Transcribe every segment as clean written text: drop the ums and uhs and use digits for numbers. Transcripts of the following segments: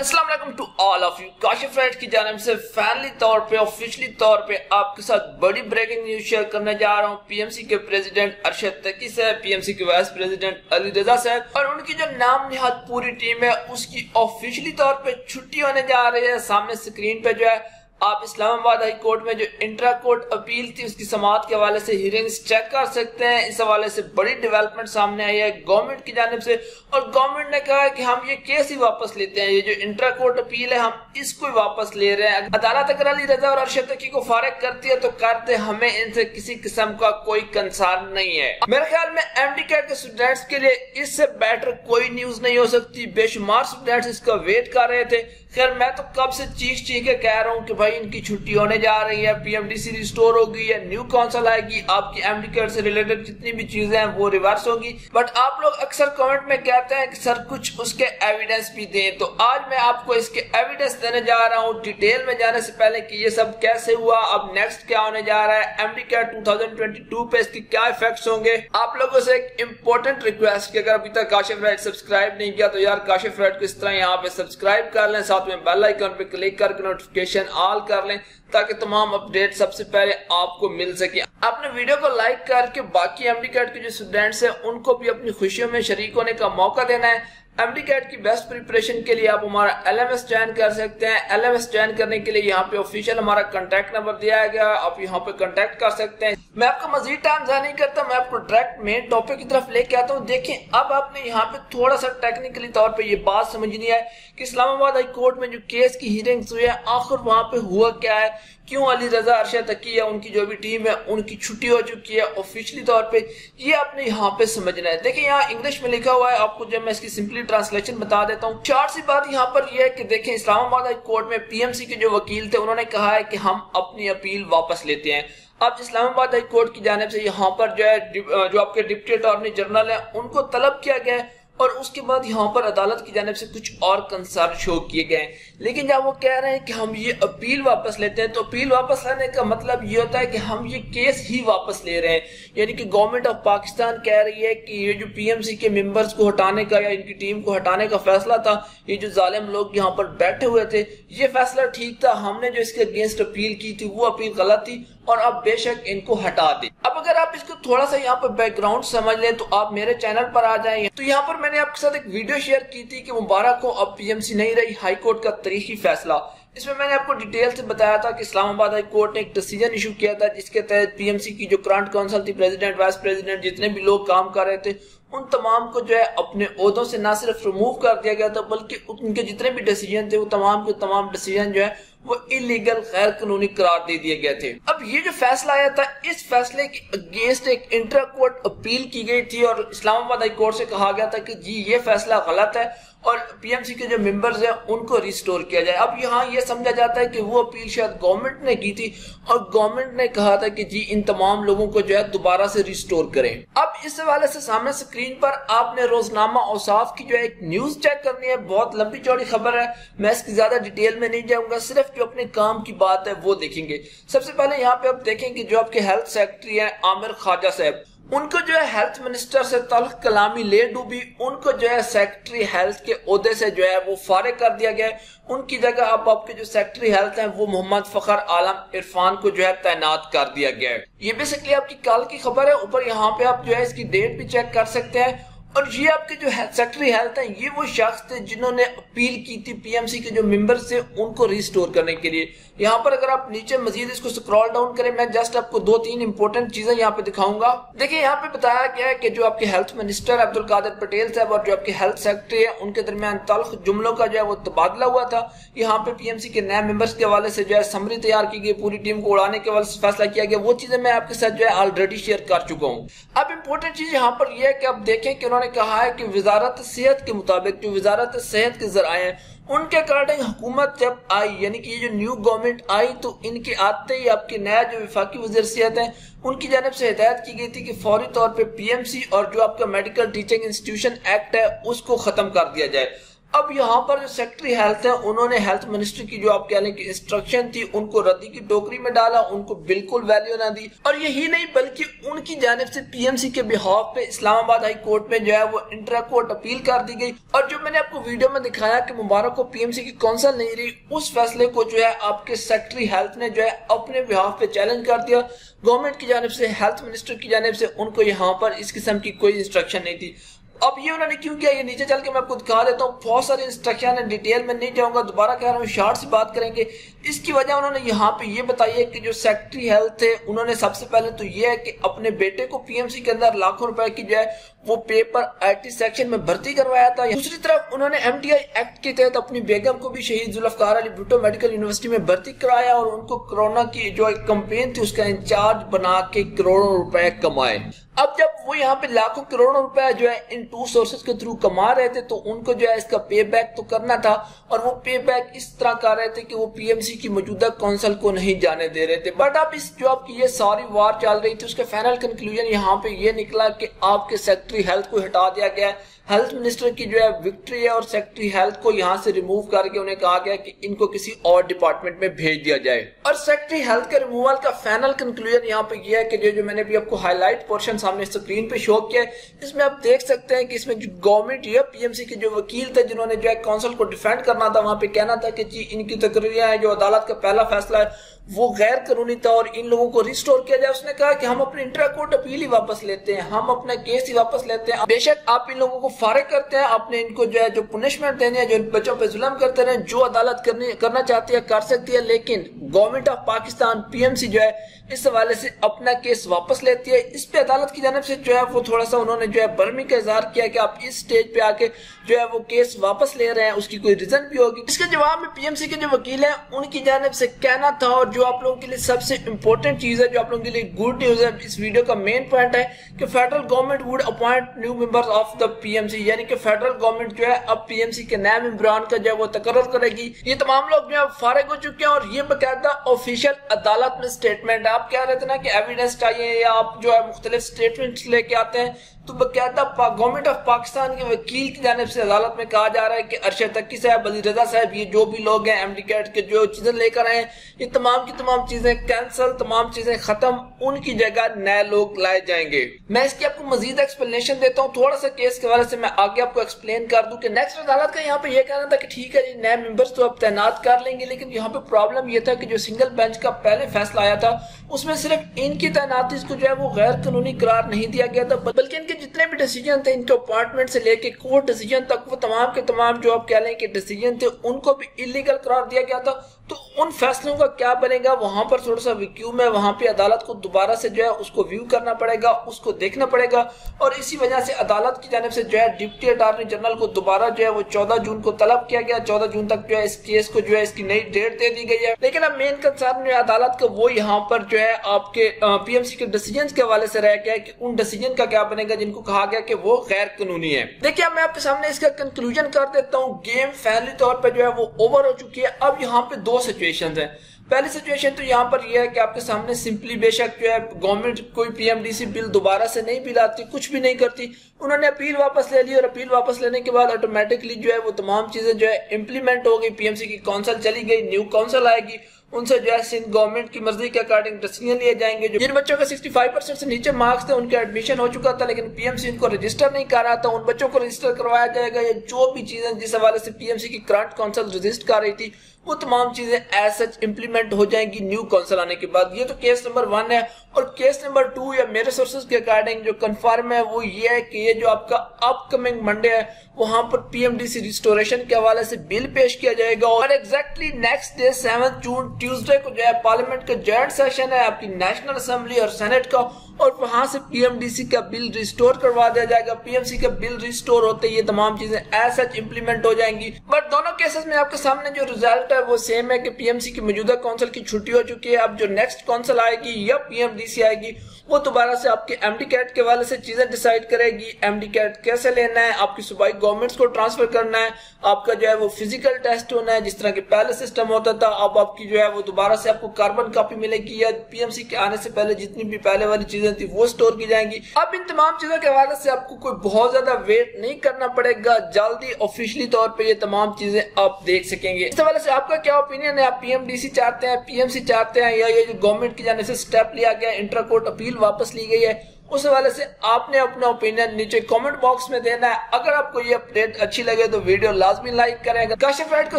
अस्सलाम वालेकुम to all of you. Kashif Right की जानिब से फैनली तौर पे ऑफिशियली तौर पे आपके साथ बड़ी ब्रेकिंग न्यूज शेयर करने जा रहा हूँ। पीएमसी के प्रेसिडेंट अरशद तकी साहब, पीएमसी के वाइस प्रेसिडेंट अली रजा साहब और उनकी जो नाम निहाद पूरी टीम है उसकी ऑफिशियली तौर पे छुट्टी होने जा रही है। सामने स्क्रीन पे जो है आप इस्लामाबाद हाई कोर्ट में जो इंट्रा कोर्ट अपील थी उसकी समाअत के हवाले से हियरिंग्स चेक कर सकते हैं। इस हवाले से बड़ी डेवलपमेंट सामने आई है गवर्नमेंट की जानिब से और गवर्नमेंट ने कहा है कि हम ये केस ही वापस लेते हैं। ये जो इंट्रा कोर्ट अपील है हम इसको ही वापस ले रहे हैं। अदालत अगर अली रजा और अरशद तकी को फारिग करती है तो करते, हमें इनसे किसी किस्म का कोई कंसर्न नहीं है। मेरे ख्याल में एमडी कैट के स्टूडेंट्स के लिए इससे बेटर कोई न्यूज नहीं हो सकती। बेशुमार स्टूडेंट्स इसका वेट कर रहे थे। खैर मैं तो कब से चीख के कह रहा हूँ कि भाई इनकी छुट्टी होने जा रही है, पीएमडीसी रिस्टोर होगी या न्यू काउंसिल आएगी, आपकी एमडी कैट से रिलेटेड जितनी भी चीजें हैं वो रिवर्स होगी। बट आप लोग अक्सर कमेंट में कहते हैं कि सर कुछ उसके एविडेंस भी दें, तो आज मैं आपको इसके एविडेंस देने जा रहा हूँ डिटेल में जाने से पहले कि ये सब कैसे हुआ, अब नेक्स्ट क्या होने जा रहा है, एमडी कैट 2022 पे इसके क्या इफेक्ट्स होंगे। आप लोगों से एक इंपॉर्टेंट रिक्वेस्ट कि अगर अभी तक काशिफ राइट सब्सक्राइब नहीं किया तो यार काशिफ राइट को इस तरह यहाँ पे सब्सक्राइब कर लें, साथ में बेल आइकन पे क्लिक करके नोटिफिकेशन ऑल कर लें ताकि तमाम अपडेट सबसे पहले आपको मिल सके। आपने वीडियो को लाइक करके बाकी एमडी कैट के जो स्टूडेंट्स हैं उनको भी अपनी खुशियों में शरीक होने का मौका देना है। एमडी कैट की बेस्ट प्रिपरेशन के लिए आप हमारा एलएमएस ज्वाइन कर सकते हैं। एलएमएस ज्वाइन करने के लिए यहाँ पे ऑफिशियल हमारा कांटेक्ट नंबर दिया गया, आप यहाँ पे कांटेक्ट कर सकते हैं। मैं आपका मजीद टाइम ज़ाया नहीं करता, मैं आपको डायरेक्ट मेन टॉपिक की तरफ लेके आता हूँ। देखिए अब आपने यहाँ पे थोड़ा सा टेक्निकली तौर पे ये बात समझनी है कि इस्लामाबाद हाई कोर्ट में जो केस की हियरिंग्स हुई है आखिर वहां पे हुआ क्या है, क्यों अली रजा अरशद तकी या उनकी जो भी टीम है उनकी छुट्टी हो चुकी है ऑफिशियली तौर पे, ये आपने यहाँ पे समझना है। देखिए यहाँ इंग्लिश में लिखा हुआ है, आपको जब मैं इसकी सिंपली ट्रांसलेशन बता देता हूँ। शॉर्ट सी बात यहाँ पर यह है कि देखें इस्लामाबाद हाई कोर्ट में पीएमसी के जो वकील थे उन्होंने कहा है कि हम अपनी अपील वापस लेते हैं। अब इस्लामाबाद हाई कोर्ट की जानिब से यहाँ पर जो है जो आपके डिप्टी अटॉर्नी जनरल है उनको तलब किया गया है और उसके बाद यहाँ पर अदालत की जानिब से कुछ और कंसर्न शो किए गए। लेकिन जब वो कह रहे हैं कि हम ये अपील वापस लेते हैं तो अपील वापस लेने का मतलब ये होता है कि हम ये केस ही वापस ले रहे हैं। यानी कि गवर्नमेंट ऑफ पाकिस्तान कह रही है कि ये जो पीएमसी के मेंबर्स को हटाने का या इनकी टीम को हटाने का फैसला था, ये जो जालिम लोग यहाँ पर बैठे हुए थे, ये फैसला ठीक था, हमने जो इसके अगेंस्ट अपील की थी वो अपील गलत थी और अब बेशक इनको हटा दे। अब अगर आप इसको थोड़ा सा यहाँ पर बैकग्राउंड समझ लें तो आप मेरे चैनल पर आ जाएं। तो यहाँ पर मैंने आपके साथ एक वीडियो शेयर की थी कि मुबारक को अब पीएमसी नहीं रही, हाई कोर्ट का तारीखी फैसला। इसमें मैंने आपको डिटेल से बताया था कि इस्लामाबाद हाई कोर्ट ने एक डिसीजन इशू किया था जिसके तहत पीएमसी की जो करंट काउंसिल थी, प्रेसिडेंट वाइस प्रेसिडेंट जितने भी लोग काम कर रहे थे उन तमाम को जो है अपने ओहदों से ना सिर्फ रिमूव कर दिया गया था बल्कि उनके जितने भी डिसीजन थे वो तमाम के तमाम डिसीजन जो है वो इलीगल गैर कानूनी करार दे दिए गए थे। अब ये जो फैसला आया था इस फैसले के अगेंस्ट एक इंट्रा कोर्ट अपील की गई थी और इस्लामाबाद हाई कोर्ट से कहा गया था कि जी ये फैसला गलत है और पीएमसी के जो मेंबर्स हैं उनको रिस्टोर किया जाए। अब यहाँ ये समझा जाता है कि वो अपील शायद गवर्नमेंट ने की थी और गवर्नमेंट ने कहा था कि जी इन तमाम लोगों को जो है दोबारा से रिस्टोर करें। अब इस हवाले से सामने स्क्रीन पर आपने रोजनामा औसाफ की जो है एक न्यूज चेक करनी है। बहुत लंबी चौड़ी खबर है, मैं इसकी ज्यादा डिटेल में नहीं जाऊंगा, सिर्फ जो अपने काम की बात है वो देखेंगे। सबसे पहले यहाँ पे आप देखें कि जो आपके हेल्थ सेक्रेटरी है आमिर ख्वाजा साहब, उनको जो है हेल्थ मिनिस्टर से तल्ख कलामी ले डूबी, उनको जो है सेक्रेटरी हेल्थ के ओहदे से जो है वो फारिग कर दिया गया। उनकी जगह अब आपके जो सेक्रेटरी हेल्थ हैं वो मोहम्मद फखर आलम इरफान को जो है तैनात कर दिया गया है। ये बेसिकली आपकी कल की खबर है। ऊपर यहाँ पे आप जो है इसकी डेट भी चेक कर सकते हैं। और ये आपके जो सेक्रेटरी हेल्थ है ये वो शख्स थे जिन्होंने अपील की थी पीएमसी के जो मेंबर्स थे उनको रिस्टोर करने के लिए। यहाँ पर अगर आप नीचे मजीद इसको स्क्रॉल डाउन करें, मैं जस्ट आपको दो तीन इंपॉर्टेंट चीजें यहाँ पे दिखाऊंगा। देखिए यहाँ पे बताया गया है कि जो आपके हेल्थ मिनिस्टर अब्दुल कादिर पटेल साहब और जो आपके हेल्थ सेक्रेटरी है उनके दरमियान तल्ख जुमलों का जो है वो तबादला हुआ था। यहाँ पे पीएमसी के नए मेंबर्स के हवाले से जो है समरी तैयार की गई, पूरी टीम को उड़ाने के हवाले से फैसला किया गया। वो चीजें मैं आपके साथ जो है ऑलरेडी शेयर कर चुका हूँ। अब इंपॉर्टेंट चीज यहाँ पर यह है कि आप देखें कि उन्होंने कहा है कि वजारत सेहत के मुताबिक जो वजारत सेहत के जराए हैं उनके अकॉर्डिंग हुकूमत जब आई, यानी कि ये जो न्यू गवर्नमेंट आई तो इनके आते ही आपके नया जो वफाकी वज़ीर सेहत है उनकी जानिब से हिदायत की गई थी कि फौरी तौर पे पीएमसी और जो आपका मेडिकल टीचिंग इंस्टीट्यूशन एक्ट है उसको खत्म कर दिया जाए। अब यहाँ पर जो सेक्रेटरी हेल्थ है उन्होंने हेल्थ मिनिस्ट्री की जो आप कह लें कि इंस्ट्रक्शन थी उनको रद्दी की टोकरी में डाला, उनको बिल्कुल वैल्यू ना दी। और यही नहीं बल्कि उनकी जानिब से पीएमसी के बिहाफ पे इस्लामाबाद हाई कोर्ट में जो है वो इंट्रा कोर्ट अपील कर दी गई। और जो मैंने आपको वीडियो में दिखाया कि मुबारक को पीएमसी की काउंसिल नहीं रही, उस फैसले को जो है आपके सेक्रेटरी हेल्थ ने जो है अपने बिहाफ पे चैलेंज कर दिया। गवर्नमेंट की जानिब से, हेल्थ मिनिस्टर की जानिब से उनको यहाँ पर इस किस्म की कोई इंस्ट्रक्शन नहीं थी। अब ये उन्होंने क्यों किया, ये नीचे चल के मैं आपको दिखा देता हूँ। बहुत सारी इंस्ट्रक्शन है, डिटेल में नहीं जाऊंगा, दोबारा कह रहा हूँ शॉर्ट से बात करेंगे। इसकी वजह उन्होंने यहाँ पे ये बताई है कि जो सेक्रेटरी हेल्थ है उन्होंने सबसे पहले तो ये है कि अपने बेटे को पीएमसी के अंदर लाखों रुपए की जो है वो पेपर आईटी सेक्शन में भर्ती करवाया था। दूसरी तरफ उन्होंने एमटीआई एक्ट के तहत अपनी बेगम को भी शहीद जुल्फकार अली भुट्टो मेडिकल यूनिवर्सिटी में भर्ती कराया और उनको कोरोना की जो एक कैंपेन थी उसका इंचार्ज बना के करोड़ों रुपए कमाए। अब जब वो यहाँ पे लाखों करोड़ों रुपए जो है इन टू सोर्सेज के थ्रू कमा रहे थे तो उनको जो है इसका पे बैक तो करना था। और वो पे बैक इस तरह कर रहे थे कि वो पीएमसी की मौजूदा काउंसिल को नहीं जाने दे रहे थे। बट अब इस जो आपकी ये सारी वार चल रही थी उसका फाइनल कंक्लूजन यहाँ पे ये निकला कि आपके सेक्रेटरी हेल्थ को हटा दिया गया। हेल्थ मिनिस्टर की जो है विक्ट्री है और सेक्रेटरी हेल्थ को यहाँ से रिमूव करके उन्हें कहा गया कि इनको किसी और डिपार्टमेंट में भेज दिया जाए। और सेक्रेटरी हेल्थ के रिमूवल का फाइनल कंक्लूजन यहाँ पे ये है कि जो मैंने भी आपको हाईलाइट पोर्शन सामने स्क्रीन पे शो किया है, इसमें आप देख सकते हैं कि इसमें जो गवर्नमेंट या पीएमसी के जो वकील थे जिन्होंने जो है काउंसिल को डिफेंड करना था, वहां पे कहना था कि जी इनकी तकरीरें हैं, जो अदालत का पहला फैसला है वो गैर कानूनी था और इन लोगों को रिस्टोर किया जाए। उसने कहा कि हम अपनी इंट्रा कोर्ट अपील ही वापस लेते हैं, हम अपना केस ही वापस लेते हैं। बेशक आप इन लोगों को फारिग करते हैं, आपने इनको जो है जो पुनिशमेंट देनी है, जो बच्चों पे जुल्म करते रहे, जो अदालत करना चाहती है कर सकती है, लेकिन गवर्नमेंट ऑफ पाकिस्तान पीएमसी जो है इस हवाले से अपना केस वापस लेती है। इस पे अदालत की जानिब से जो है वो थोड़ा सा उन्होंने जो है बर्मी का इजहार किया कि आप इस स्टेज पे आके जो है वो केस वापस ले रहे हैं, उसकी कोई रीजन भी होगी। इसके जवाब में पीएमसी के जो वकील हैं उनकी जानिब से कहना था, और जो आप लोगों के लिए सबसे इंपॉर्टेंट चीज है, जो आप लोगों के लिए गुड न्यूज है, इस वीडियो का मेन पॉइंट है कि federal government would appoint new members of the PMC, यानी कि फेडरल गवर्नमेंट जो है अब पीएमसी के नए मेंबरान का जो है वो तकर्रुर करेगी। ये तमाम लोग जो है फारिग हो चुके हैं और ये बकायदा ऑफिशियल अदालत में स्टेटमेंट है। आप क्या रहते ना कि एविडेंस चाहिए या आप जो है मुख्तलिफ स्टेटमेंट्स लेके आते हैं, तो बकायदा गवर्नमेंट ऑफ पाकिस्तान के वकील की जानिब से अदालत में कहा जा रहा है कि अरशद तकी साहब, अली रजा साहब, ये जो भी लोग हैं एमडी कैट के जो चीजें लेकर आए ये तमाम की तमाम चीजें कैंसिल, तमाम चीजें खत्म, उनकी जगह नए लोग लाए जाएंगे। मैं इसकी आपको मजीद एक्सप्लेनेशन देता हूँ, थोड़ा सा केस के हवाले से मैं आगे आपको एक्सप्लेन कर दूं कि नेक्स्ट अदालत का यहाँ पे ये कहना था कि ठीक है जी नए मेंबर्स तो अब तैनात कर लेंगे, लेकिन यहाँ पे प्रॉब्लम ये था कि जो सिंगल बेंच का पहले फैसला आया था उसमें सिर्फ इनकी तैनाती को जो है वो गैर कानूनी करार नहीं दिया गया था, बल्कि इनके जितने भी डिसीजन थे, इनके अपॉइंटमेंट से लेके कोर्ट डिसीजन तक, वो तमाम के तमाम जो आप कह लें कि डिसीजन थे उनको भी इलीगल करार दिया गया था। तो उन फैसलों का क्या बनेगा, वहां पर थोड़ा सा वैक्यूम है, वहां पे अदालत को दोबारा से जो है उसको व्यू करना पड़ेगा, उसको देखना पड़ेगा। और इसी वजह से अदालत की जानिब से जो है डिप्टी अटॉर्नी जनरल को दोबारा जो है वो 14 जून को तलब किया गया। 14 जून तक जो है इस केस को जो है इसकी नई डेट दे दी गई है। लेकिन अब मेन कंसर्न जो है अदालत का वो यहाँ पर जो है आपके पीएमसी के डिसीजन के हवाले से रह गया कि उन डिसीजन का क्या बनेगा जिनको कहा गया कि वो गैर कानूनी है। देखिए मैं आपके सामने इसका कंक्लूजन कर देता हूँ। गेम फैली तौर पर जो है वो ओवर हो चुकी है। अब यहाँ पे दो सिचुएशंस हैं। पहली सिचुएशन तो यहाँ पर यह है कि आपके सामने सिंपली बेशक जो है गवर्नमेंट कोई पीएमडीसी बिल दोबारा से नहीं बिल आती, कुछ भी नहीं करती, उन्होंने अपील वापस ले ली और अपील वापस लेने के बाद ऑटोमेटिकली जो है वो तमाम चीजें जो है इंप्लीमेंट हो गई। पीएमसी की काउंसिल चली गई, न्यू काउंसिल आएगी, उनसे जो है सिंध गवर्नमेंट की मर्जी के अकॉर्डिंग डिसीजन लिए जाएंगे। जिन बच्चों का 65% से नीचे मार्क्स थे उनका एडमिशन हो चुका था, लेकिन पीएमसी इनको रजिस्टर नहीं कर रहा था, उन बच्चों को रजिस्टर करवाया जाएगा। या जो भी चीजें जिस हवाले से पीएमसी की करंट काउंसिल रजिस्टर कर रही थी वो तमाम चीजें एज सच इंप्लीमेंट हो जाएंगी न्यू काउंसिल आने के बाद। ये तो केस नंबर 1 है। और केस नंबर 2 या मेरे सोर्सेज के अकॉर्डिंग जो कंफर्म है वो ये है कि ये जो आपका अपकमिंग मंडे है वहां पर पीएमडीसी रिस्टोरेशन के हवाले से बिल पेश किया जाएगा। और एग्जैक्टली नेक्स्ट डे 7 जून ट्यूसडे को जो है पार्लियामेंट का जॉइंट सेशन है आपकी नेशनल असेंबली और सेनेट का, और वहां से पीएमडीसी का बिल रिस्टोर करवा दिया जाएगा। पीएमसी का बिल रिस्टोर होते ये तमाम चीजें एज सच इंप्लीमेंट हो जाएंगी। बट दोनों केसेस में आपके सामने जो रिजल्ट है वो सेम है कि पीएमसी की मौजूदा काउंसिल की छुट्टी हो चुकी है। अब जो नेक्स्ट काउंसिल आएगी या पीएमडीसी आएगी वो दोबारा से आपके एमडी कैट के हवाले से चीजें डिसाइड करेगी। एमडी कैट कैसे लेना है, आपकी सूबाई गवर्नमेंट्स को ट्रांसफर करना है, आपका जो है वो फिजिकल टेस्ट होना है जिस तरह के पहले सिस्टम होता था। अब आपकी जो है वो दोबारा से आपको कार्बन कॉपी मिलेगी, या पीएमसी के आने से पहले जितनी भी पहले वाली चीजें चीजें थी वो स्टोर की जाएंगी। अब इन तमाम चीजों के हवाले से आपको कोई बहुत ज्यादा वेट नहीं करना पड़ेगा, जल्दी ऑफिशियली तौर पे ये तमाम चीजें आप देख सकेंगे। इस हवाले से आपका क्या ओपिनियन है? आप पीएमडीसी चाहते हैं, पीएमसी चाहते हैं, या ये जो गवर्नमेंट की जाने से स्टेप लिया गया, इंट्रा कोर्ट अपील वापस ली गई है, उस हवाले से आपने अपना ओपिनियन नीचे कमेंट बॉक्स में देना है। अगर आपको ये अपडेट अच्छी लगे तो वीडियो लाजमी लाइक करें। काशिफ ऐड को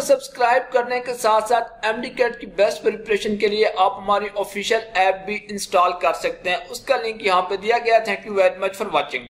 सब्सक्राइब करने के साथ साथ एमडी कैट की बेस्ट प्रिपरेशन के लिए आप हमारी ऑफिशियल ऐप भी इंस्टॉल कर सकते हैं, उसका लिंक यहाँ पे दिया गया। Thank you very much for watching.